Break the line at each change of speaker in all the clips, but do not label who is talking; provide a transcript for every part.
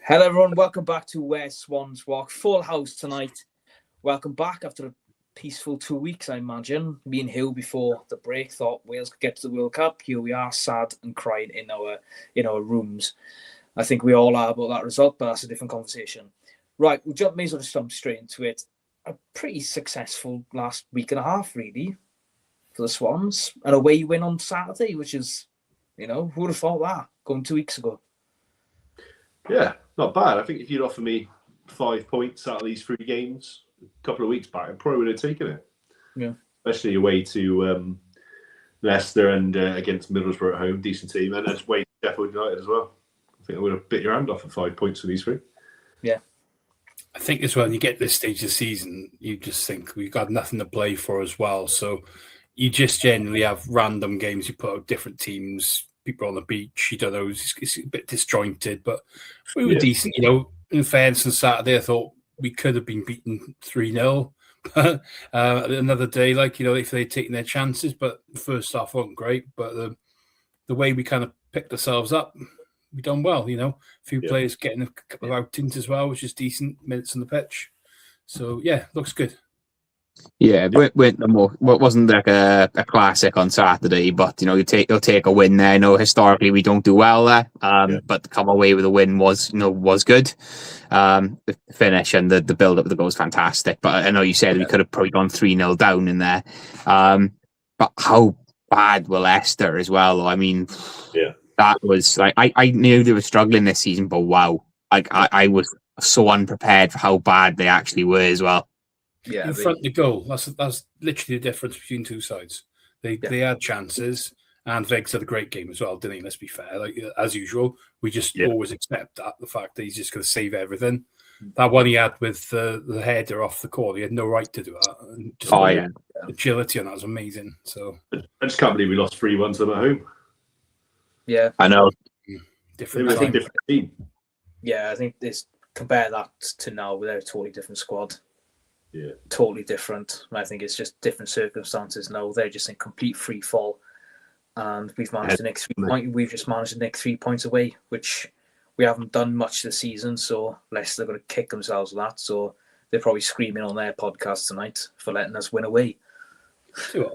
Hello everyone, welcome back to Where Swans Walk. Full house tonight. Welcome back after a peaceful 2 weeks, I imagine. Me and Hugh before the break thought Wales could get to the World Cup. Here we are, sad and crying in our rooms. I think we all are about that result, but that's a different conversation. Right, we'll may as well just jump straight into it. A pretty successful last week and a half, really, for the Swans. An away win on Saturday, which is, who would have thought that going 2 weeks ago?
Yeah, not bad. I think if you'd offer me 5 points out of these 3 games a couple of weeks back, I probably would have taken it.
Yeah.
Especially away to Leicester and against Middlesbrough at home, decent team, and that's away to Sheffield United as well. I think I would have bit your hand off at 5 points for these 3.
Yeah.
I think as well, when you get to this stage of the season, you just think we've got nothing to play for as well. So you just generally have random games. You put out different teams, people on the beach. You don't know, it's a bit disjointed, but we were decent. In fairness, on Saturday, I thought we could have been beaten 3-0. Another day, if they'd taken their chances, but the first half wasn't great. But the way we kind of picked ourselves up, we done well. A few players getting a couple of outings as well, which is decent minutes on the pitch. So yeah, looks good.
Yeah, it wasn't like a classic on Saturday, but you'll take a win there. Historically we don't do well there, but to come away with a win was good. The finish and the build up of the goal was fantastic. But I know you said we could have probably gone 3-0 down in there. But how bad were Leicester as well? I mean, that was like I knew they were struggling this season, but wow, I was so unprepared for how bad they actually were as well.
Yeah, in front of the goal. That's literally the difference between two sides. They had chances, and Vegas had a great game as well, didn't he? Let's be fair. As usual, we just always accept the fact that he's just going to save everything. That one he had with the header off the corner, he had no right to do that. And agility on that was amazing. So
I just can't believe we lost 3-1 to them at home.
Yeah,
I know.
Different team.
Yeah, I think this compare that to now, they're a totally different squad.
Yeah,
totally different. I think it's just different circumstances now. They're just in complete free fall, and we've managed to nick 3 points. We've just managed to nick 3 points away, which we haven't done much this season. So Leicester are going to kick themselves with that. So they're probably screaming on their podcast tonight for letting us win away.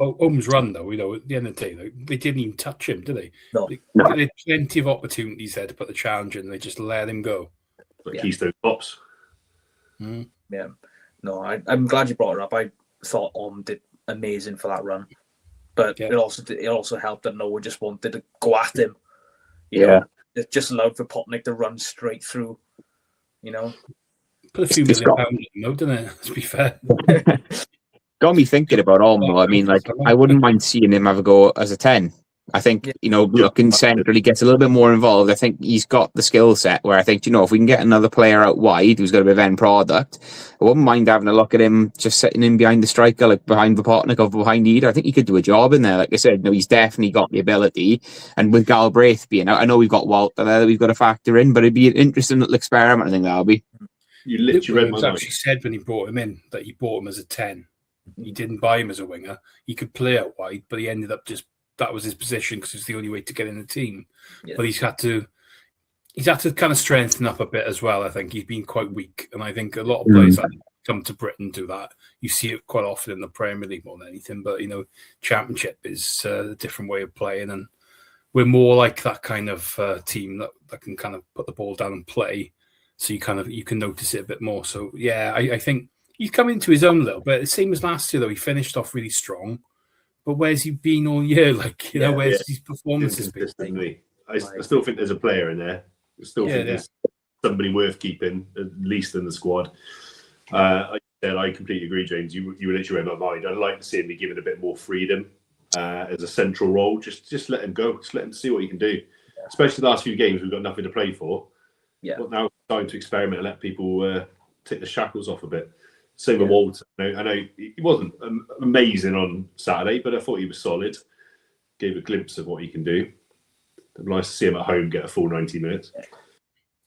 Ohm's run, though, at the end of the day, they didn't even touch him, did they?
No.
They had plenty of opportunities there to put the challenge in, and they just let him go.
Like Keystone Pops.
Yeah. No, I'm glad you brought it up. I thought Ohm did amazing for that run, but it also helped that no one just wanted to go at him. It just allowed Vipotnik to run straight through.
Put a few million pounds in, didn't it? Let's be fair.
Got me thinking about Ohm, though. I mean, I wouldn't mind seeing him have a go as a 10. I think, looking centrally, gets a little bit more involved. I think he's got the skill set where I think, if we can get another player out wide who's got a bit of end product, I wouldn't mind having a look at him just sitting in behind the striker, like behind Vipotnik or behind Eder. I think he could do a job in there. Like I said, he's definitely got the ability. And with Galbraith being out, I know we've got Walter there that we've got to factor in, but it'd be an interesting little experiment, I think that'll be.
You literally read my mind.
Actually said when he brought him in that he bought him as a 10. He didn't buy him as a winger. He could play out wide, but he ended up that was his position because it's the only way to get in the team. Yeah. But he's had to kind of strengthen up a bit as well. I think he's been quite weak, and I think a lot of players that come to Britain do that. You see it quite often in the Premier League more than anything. But Championship is a different way of playing, and we're more like that kind of team that can kind of put the ball down and play. So you can notice it a bit more. So yeah, I think he's come into his own a little bit. The same as last year, though. He finished off really strong. But where's he been all year? Where's his performances been?
I still think there's a player in there. I still think there's somebody worth keeping, at least in the squad. I completely agree, James. You literally read my mind. I'd like to see him be given a bit more freedom as a central role. Just let him go. Just let him see what he can do. Yeah. Especially the last few games, we've got nothing to play for.
Yeah.
But now it's time to experiment and let people take the shackles off a bit. Same with Walter. I know he wasn't amazing on Saturday, but I thought he was solid. Gave a glimpse of what he can do. Nice to see him at home get a full 90 minutes.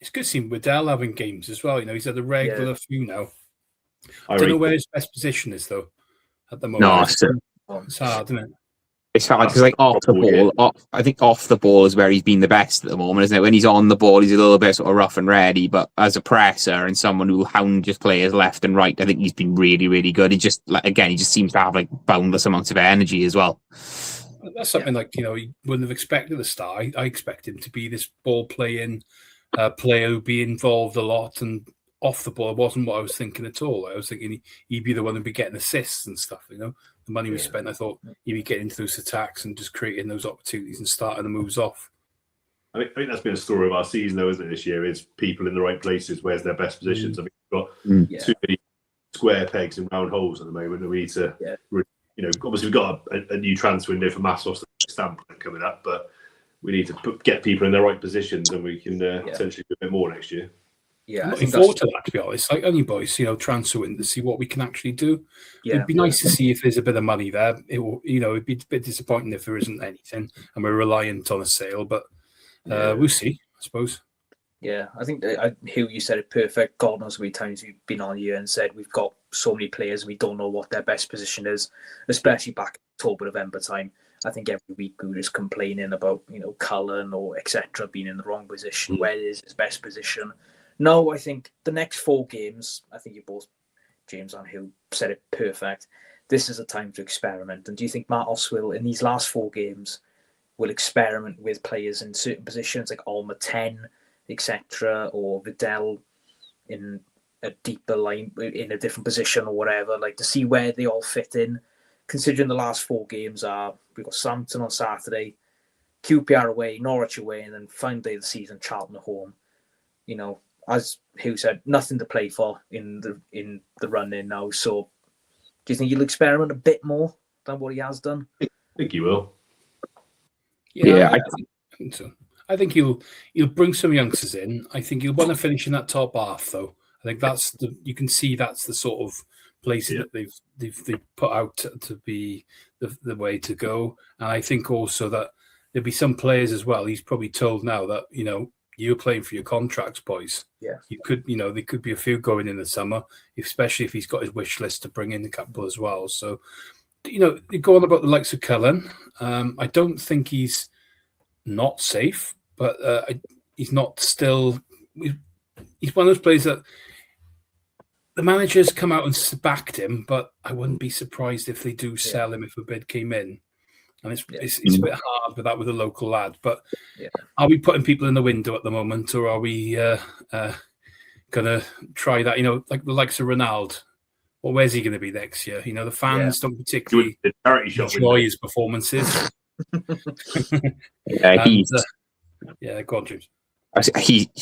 It's good seeing Waddell having games as well. He's had a regular few now. I don't know where his best position is, though, at the moment.
No,
it's hard, isn't it?
It's hard because, like, off the ball, I think off the ball is where he's been the best at the moment, isn't it? When he's on the ball, he's a little bit sort of rough and ready, but as a presser and someone who hound just players left and right, I think he's been really, really good. He just, like, again, he just seems to have like boundless amounts of energy as well.
That's something like, you wouldn't have expected at the start. I expect him to be this ball playing player who'd be involved a lot, and off the ball, it wasn't what I was thinking at all. I was thinking he'd be the one who'd be getting assists and stuff, The money we spent, I thought he'd be getting those attacks and just creating those opportunities and starting the moves off.
I think that's been a story of our season, though, isn't it, this year? Is people in the right places, where's their best positions? I mean, we've got too many square pegs and round holes at the moment. We need to, obviously we've got a new transfer window for Matos standpoint coming up, but we need to get people in their right positions, and we can potentially do a bit more next year.
Yeah, I'm looking forward to that, to be honest. Like only boys, transfer window to see what we can actually do. Yeah, it'd be nice to see if there's a bit of money there. It will, it'd be a bit disappointing if there isn't anything and we're reliant on a sale, but we'll see, I suppose.
Yeah, I think Hugh, you said it perfect. God knows how many times we've been on here and said we've got so many players and we don't know what their best position is, especially back October, November time. I think every week we were just complaining about, Cullen or etc. being in the wrong position. Where is his best position? No, I think the next 4 games, I think you both, James and Hugh, said it perfect. This is a time to experiment. And do you think Matos will, in these last 4 games, will experiment with players in certain positions like Alma 10, etc., or Vidal in a deeper line, in a different position or whatever, like to see where they all fit in? Considering the last 4 games we've got Southampton on Saturday, QPR away, Norwich away, and then final day of the season, Charlton at home. As Hugh said, nothing to play for in the run in now. So, do you think he'll experiment a bit more than what he has done?
I think he will.
Yeah, I think so. I think he'll bring some youngsters in. I think he'll want to finish in that top half, though. I think you can see that's the sort of place that they've put out to be the way to go. And I think also that there'll be some players as well. He's probably told now that you're playing for your contracts, boys.
Yeah,
you could, there could be a few going in the summer, especially if he's got his wish list to bring in a couple as well. So, you go on about the likes of Cullen. I don't think he's not safe, but he's not still. He's one of those players that the managers come out and backed him, but I wouldn't be surprised if they do sell him if a bid came in. And it's a bit hard with that with a local lad. But are we putting people in the window at the moment, or are we going to try that? Like the likes of Ronaldo. Well, where's he going to be next year? The fans don't particularly enjoy his performances. Go on, James.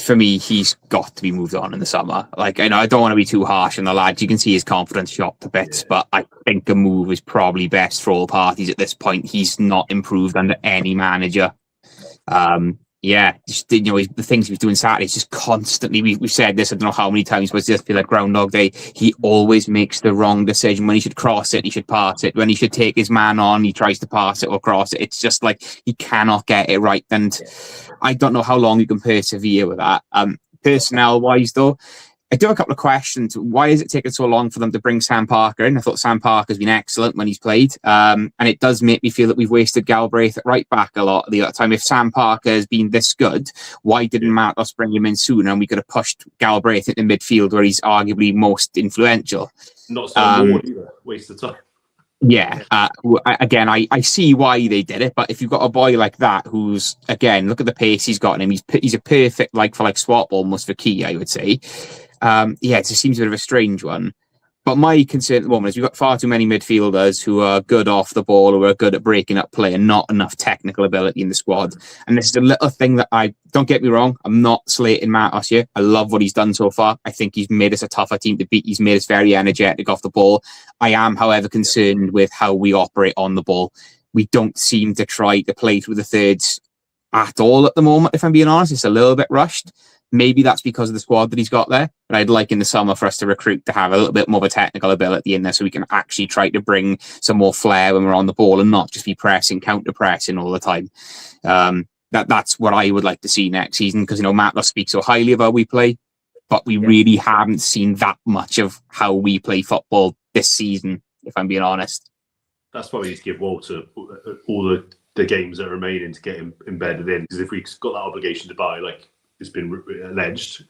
For me, he's got to be moved on in the summer. Like, I don't want to be too harsh on the lad. You can see his confidence shot to bits, but I think a move is probably best for all parties at this point. He's not improved under any manager. The things he was doing Saturday is just constantly. We've said this, I don't know how many times, but it's just feel like Groundhog Day. He always makes the wrong decision. When he should cross it, he should pass it. When he should take his man on, he tries to pass it or cross it. It's just like he cannot get it right. And I don't know how long you can persevere with that. Personnel wise, though, I do have a couple of questions. Why is it taking so long for them to bring Sam Parker in? I thought Sam Parker's been excellent when he's played. And it does make me feel that we've wasted Galbraith at right back a lot of the other time. If Sam Parker has been this good, why didn't Matos bring him in sooner? And we could have pushed Galbraith into midfield where he's arguably most influential.
Not so more either. Waste of time.
Yeah. I see why they did it, but if you've got a boy like that who's, again, look at the pace he's got in him. He's a perfect like-for-like swap almost for Key, I would say. It just seems a bit of a strange one. But my concern at the moment is we've got far too many midfielders who are good off the ball, who are good at breaking up play, and not enough technical ability in the squad. And this is a little thing that don't get me wrong, I'm not slating Matos here. I love what he's done so far. I think he's made us a tougher team to beat. He's made us very energetic off the ball. I am, however, concerned with how we operate on the ball. We don't seem to try to play through the thirds at all at the moment, if I'm being honest. It's a little bit rushed. Maybe that's because of the squad that he's got there. But I'd like in the summer for us to recruit to have a little bit more of a technical ability in there so we can actually try to bring some more flair when we're on the ball and not just be pressing, counter-pressing all the time. That's what I would like to see next season because, Matos speaks so highly of how we play, but we really haven't seen that much of how we play football this season, if I'm being honest.
that's why we need to give Walter all the games that are remaining to get him embedded in. Because if we've got that obligation to buy, like it's been alleged,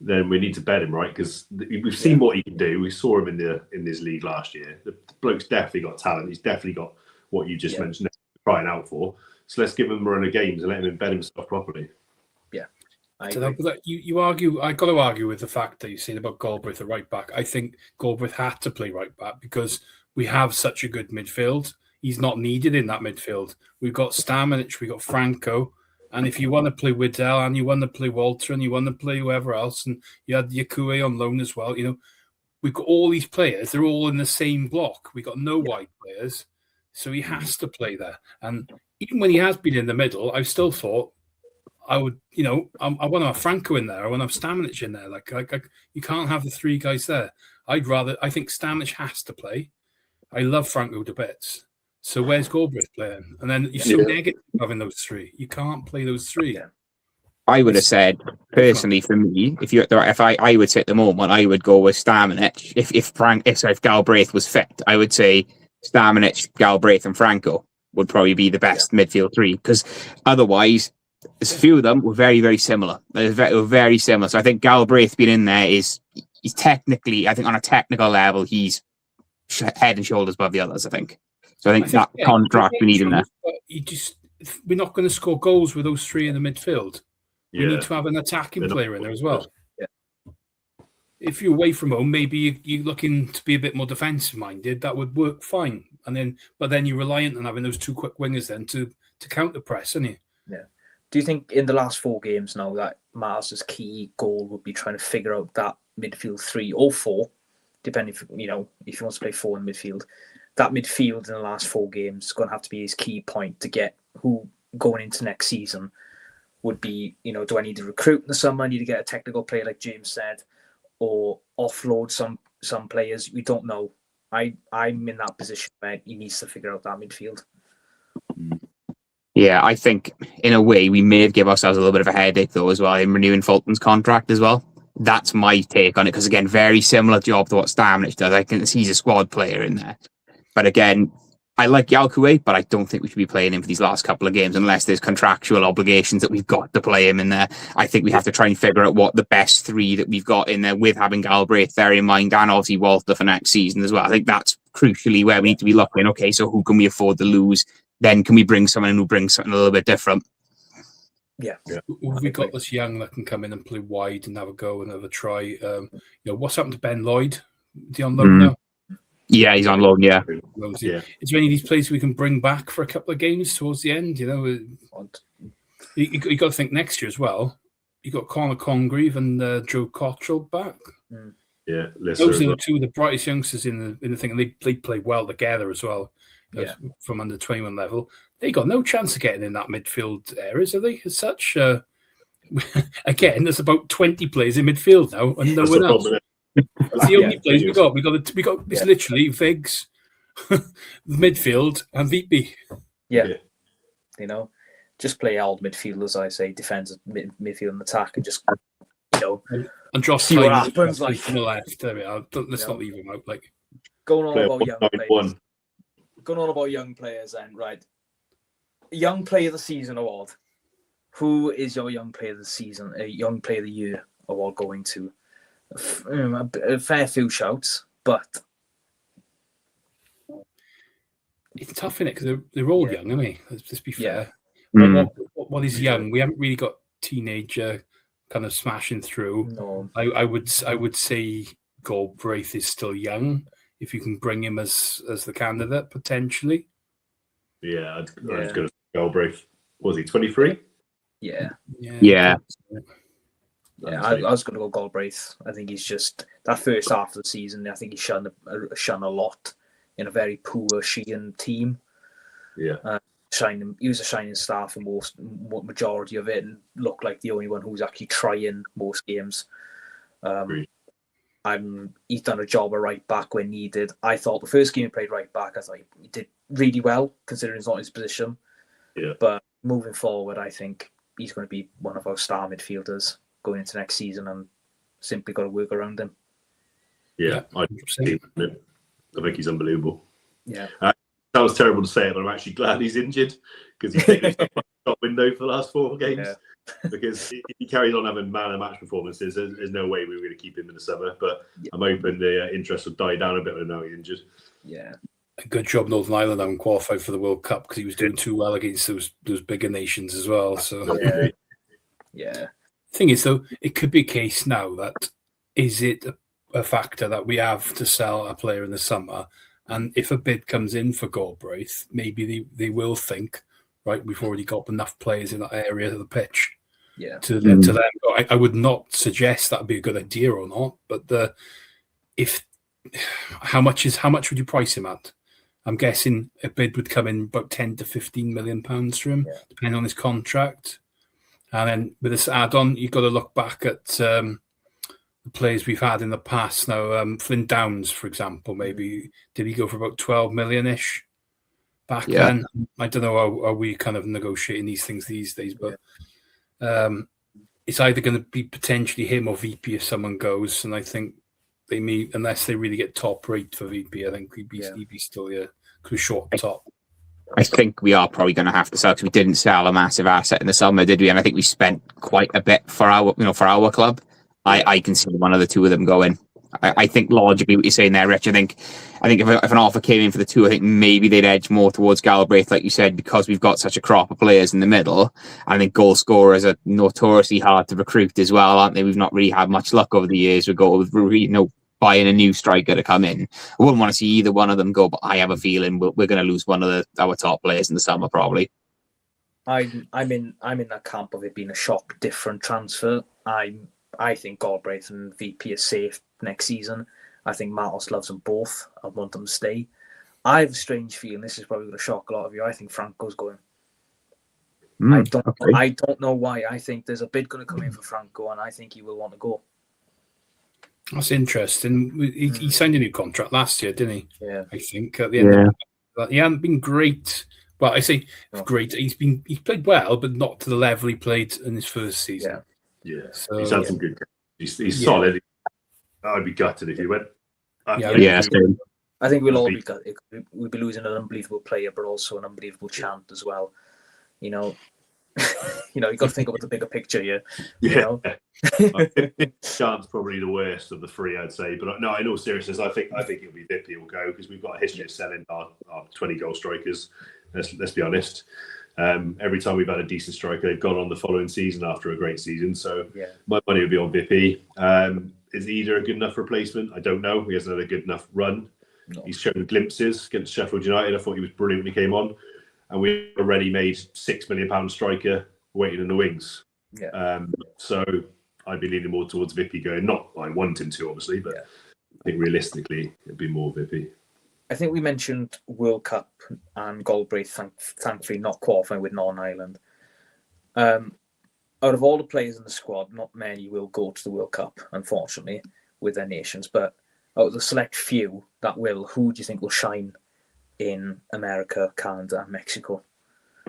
then we need to bet him, right? Because we've seen what he can do. We saw him in this league last year. The bloke's definitely got talent. He's definitely got what you just mentioned, crying out for. So let's give him a run of games and let him embed himself properly.
Yeah.
You argue. I got to argue with the fact that you said about Galbraith at right back. I think Galbraith had to play right back because we have such a good midfield. He's not needed in that midfield. We've got Stamenic, we've got Franco, and if you want to play Widdell and you want to play Walter and you want to play whoever else, and you had Yakue on loan as well, we've got all these players. They're all in the same block. We've got no wide players, so he has to play there. And even when he has been in the middle, I've still thought I would, I want to have Franco in there. I want to have Stamenic in there. Like you can't have the three guys there. I think Stamenic has to play. I love Franco to bits. So where's Galbraith playing? And then you're so negative having those three. You can't play those three.
I would have said personally for me, if I would say at the moment, I would go with Stamenic. If Galbraith was fit, I would say Stamenic, Galbraith, and Franco would probably be the best midfield three. Because otherwise, there's a few of them were very, very similar. They were very similar. So I think Galbraith being in there he's technically, I think on a technical level, he's head and shoulders above the others, I think. So I think that contract we need in there.
We're not going to score goals with those three in the midfield. We need to have an attacking player in there as well.
Yeah.
If you're away from home, maybe you're looking to be a bit more defensive minded. That would work fine. But then you're reliant on having those two quick wingers then to counter press, isn't you? Yeah.
Do you think in the last 4 games now that Matos' key goal would be trying to figure out that midfield 3 or 4, depending if he wants to play 4 in midfield? That midfield in the last 4 games is going to have to be his key point to get who going into next season would be, do I need to recruit in the summer? I need to get a technical player like James said, or offload some players. We don't know. I'm in that position where he needs to figure out that midfield.
Yeah, I think in a way we may have given ourselves a little bit of a headache though as well in renewing Fulton's contract as well. That's my take on it because again, very similar job to what Stamenic does. I think he's a squad player in there. But again, I like Yalkoué, but I don't think we should be playing him for these last couple of games unless there's contractual obligations that we've got to play him in there. I think we have to try and figure out what the best 3 that we've got in there with having Galbraith there in mind and obviously Walter for next season as well. I think that's crucially where we need to be looking. Okay, so who can we afford to lose? Then can we bring someone in who brings something a little bit different?
Yeah. We got this young that can come in and play wide and have a go and have a try. What's happened to Ben Lloyd? Is he on loan now?
Yeah, he's on loan, yeah.
Is there any of these players we can bring back for a couple of games towards the end? You got to think next year as well. You got Conor Congreve and Joe Cottrell back.
Yeah,
those are the 2 of the brightest youngsters in the thing, and they play well together as well. From under 21 level, they got no chance of getting in that midfield areas, are they? As such, again, there's about 20 players in midfield now, and no one else. It's the only players we got. We got. It's literally Viggs, midfield, and VP.
Yeah, just play old midfielders. I say defensive midfield and attack, and just
and Josh
see what happens. Like
on the left, there we are. Let's not leave him out. Like
going on about young players. Going on about young players, then right? Young Player of the Season award. Who is your Young Player of the Season? A Young Player of the Year award going to? A fair few shouts, but
it's tough, isn't it? Because they're all young, aren't they? Let's just be fair. What is young? We haven't really got teenager kind of smashing through.
No.
I would say Galbraith is still young. If you can bring him as the candidate potentially.
Yeah, I'd go to Galbraith. Was he 23?
Yeah.
Yeah.
I was going to go Galbraith. I think he's just that first half of the season. I think he's shone a lot in a very poor Sheehan team.
Yeah,
he was a shining star for majority of it, and looked like the only one who was actually trying most games. He's done a job at right back when needed. I thought the first game he played right back, I thought he did really well considering it's not his position.
Yeah,
but moving forward, I think he's going to be one of our star midfielders going into next season, and simply got to work around him.
Yeah, I think he's unbelievable.
Yeah.
sounds terrible to say it, but I'm actually glad he's injured because he's taken a shot window for the last 4 games. Yeah. Because if he carries on having man of match performances, there's no way we were going to keep him in the summer. But I'm hoping the interest will die down a bit now he's injured.
Yeah.
A good job Northern Ireland haven't qualified for the World Cup because he was doing too well against those bigger nations as well. So
yeah.
Thing is, though, it could be a case now that is it a factor that we have to sell a player in the summer, and if a bid comes in for Galbraith, maybe they will think, right, we've already got enough players in that area of the pitch.
Yeah.
To them, I would not suggest that would be a good idea or not. But how much would you price him at? I'm guessing a bid would come in about 10 to 15 million pounds for him, depending on his contract. And then with this add-on, you've got to look back at the players we've had in the past. Now, Flynn Downs, for example, maybe did he go for about 12 million-ish back then? I don't know how we kind of negotiating these things these days, but it's either going to be potentially him or VP if someone goes. And I think they may, unless they really get top rate for VP, I think he'd be still short top.
I think we are probably going to have to sell because we didn't sell a massive asset in the summer, did we? And I think we spent quite a bit for our club. I can see one of the two of them going. I think logically what you're saying there, Rich. I think if an offer came in for the two, I think maybe they'd edge more towards Galbraith, like you said, because we've got such a crop of players in the middle. I think goal scorers are notoriously hard to recruit as well, aren't they? We've not really had much luck over the years with buying a new striker to come in. I wouldn't want to see either one of them go, but I have a feeling we're going to lose one of our top players in the summer probably.
I'm in that camp of it being a shock different transfer. I think Galbraith and VP are safe next season. I think Matos loves them both. I want them to stay. I have a strange feeling. This is probably going to shock a lot of you. I think Franco's going. I don't know why. I think there's a bid going to come in for Franco, and I think he will want to go.
That's interesting. He signed a new contract last year, didn't he?
Yeah.
I think at the end of that, he hadn't been great. Well, I say great. He's played well, but not to the level he played in his first season.
Yeah. So, he's had some good games. He's solid. I'd be gutted if he went.
I think we'll all be gutted. We'll be losing an unbelievable player, but also an unbelievable chant as well. You know, you've got to think about the bigger picture here.
Yeah. I think Chant's probably the worst of the three, I'd say. But no, in all seriousness, I think it'll be Vippy will go because we've got a history of selling our 20-goal strikers. Let's be honest. Every time we've had a decent striker, they've gone on the following season after a great season. So my money would be on Vippy. Is either a good enough replacement? I don't know. He hasn't had a good enough run. No. He's shown glimpses against Sheffield United. I thought he was brilliant when he came on. And we already made £6 million striker waiting in the wings. Yeah. So I'd be leaning more towards Vippy going. Not I want him to, obviously, but I think realistically it'd be more Vippy.
I think we mentioned World Cup and Galbraith, thankfully not qualifying with Northern Ireland. Out of all the players in the squad, not many will go to the World Cup, unfortunately, with their nations. But out of the select few that will, who do you think will shine in America, Canada, and Mexico?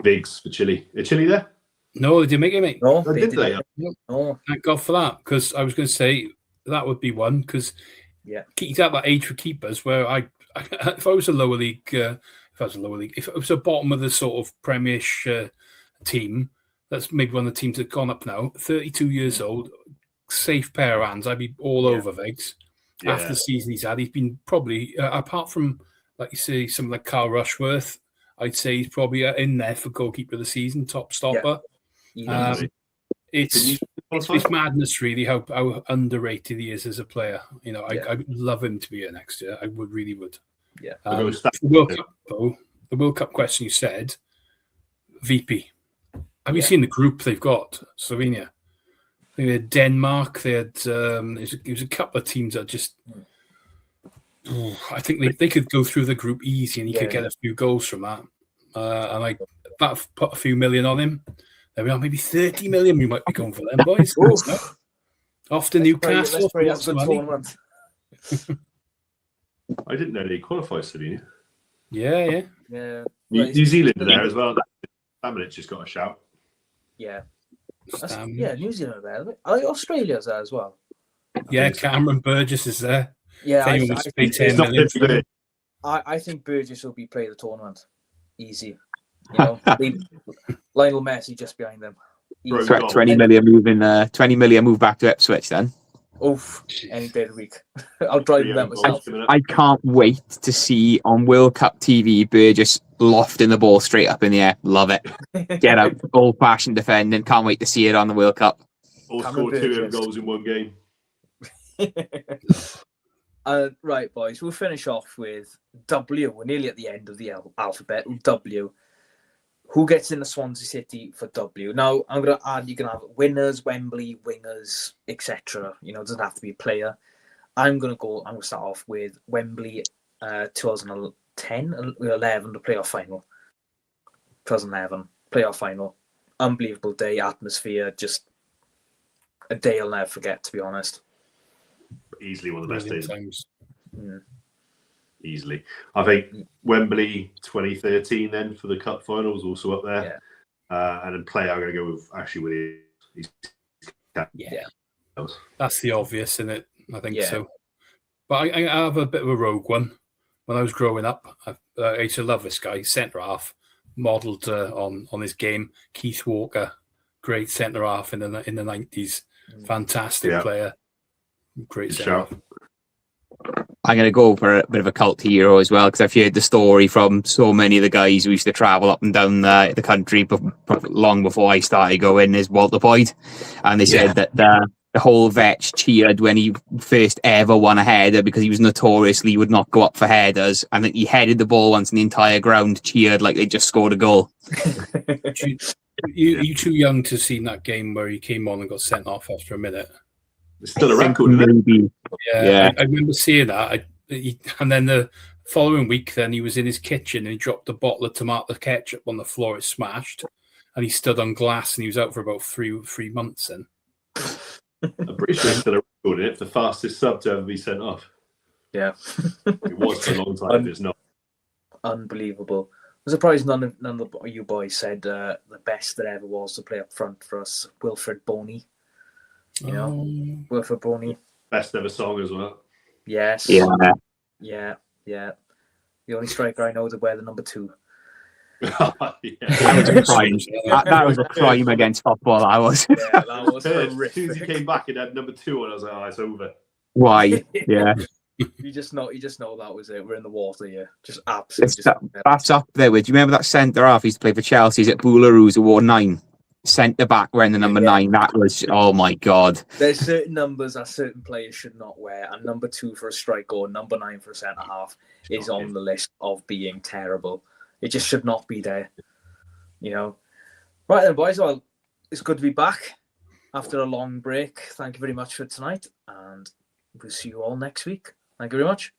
Biggs for Chile. Is Chile there?
No, they didn't make it, mate.
No, they didn't.
No. Thank God for that, because I was going to say that would be one, because he's at that age for keepers where if I was a lower league, if it was a bottom of the sort of Premierish team, that's maybe one of the teams that have gone up now, 32 years old, safe pair of hands, I'd be all over Viggs. Yeah. After the season he's had, he's been probably, apart from, like you say, something like Carl Rushworth, I'd say he's probably in there for goalkeeper of the season, top stopper. Yeah. It's madness, really, how underrated he is as a player. You know, I would love him to be here next year. I really would.
Yeah.
The World Cup, though, the World Cup question you said, VP. Have you seen the group they've got, Slovenia? I think they had Denmark. They had it was a couple of teams that just. I think they could go through the group easy, and he could get a few goals from that. And that put a few million on him. There we are, maybe 30 million. We might be going for them, boys. Off to Newcastle.
I didn't know they qualified, Slovenia.
Yeah.
New Zealand are there as well. Stamenic just got a shout.
Yeah. New Zealand are there. Australia's there as well.
Yeah, Cameron Burgess is there.
Yeah,
it's not
I think Burgess will be player of the tournament. Easy. You know, Lionel Messi just behind them.
20 million move back to Ipswich then.
Oof, any day of the week. I'll drive them myself.
I can't wait to see on World Cup TV Burgess lofting the ball straight up in the air. Love it. Get out, old-fashioned defending. Can't wait to see it on the World Cup.
Or score 2 goals in one game.
Right, boys, we'll finish off with W. We're nearly at the end of the alphabet. W. Who gets in the Swansea City for W? Now, I'm going to add, you can have winners, Wembley, wingers, etc. You know, it doesn't have to be a player. I'm going to start off with Wembley 2010, 11, the playoff final. 2011, playoff final. Unbelievable day, atmosphere, just a day I'll never forget, to be honest.
Easily one of the best days.
Mm.
Easily. I think Wembley 2013 then for the cup final was also up there. Yeah. And then player I'm going to go with actually with
That's the obvious, isn't it? I think so. But I have a bit of a rogue one. When I was growing up, I used to love this guy, centre half, modelled on his game. Keith Walker, great centre half in the 90s, fantastic player, great centre half.
I'm going to go for a bit of a cult hero as well, because I've heard the story from so many of the guys who used to travel up and down the country long before I started going, is Walter Boyd. And they said that the whole Vetch cheered when he first ever won a header, because he was notoriously would not go up for headers. And that he headed the ball once and the entire ground cheered like they just scored a goal.
You too young to have seen that game where he came on and got sent off after a minute.
It's still a record, isn't it?
Yeah. I remember seeing that. And then the following week, then he was in his kitchen and he dropped a bottle of tomato ketchup on the floor. It smashed, and he stood on glass, and he was out for about three months. Then
I'm pretty sure it's still a record, isn't it? The fastest sub to ever be sent off.
Yeah,
it was for a long time. It's not
unbelievable. I'm surprised none of you boys said the best that ever was to play up front for us, Wilfred Boney. You know, Wilfred Boney.
Best ever song as well.
Yes. Yeah. The only striker I know to wear the number 2.
That was a crime. That was a crime against football. That was.
Yeah, that was horrific.
As soon as he came back and had number 2, and I was like, it's over.
Why? Yeah.
You just know that was it. We're in the water here. Just absolutely.
That's up there with. Do you remember that centre half he used to play for Chelsea? Is it Boularus who wore 9? Centre back wearing the number 9. That was, oh my god.
There's certain numbers that certain players should not wear, and number 2 for a striker or number 9 for a centre half is on the list of being terrible. It just should not be there. You know. Right then, boys. Well, it's good to be back after a long break. Thank you very much for tonight, and we'll see you all next week. Thank you very much.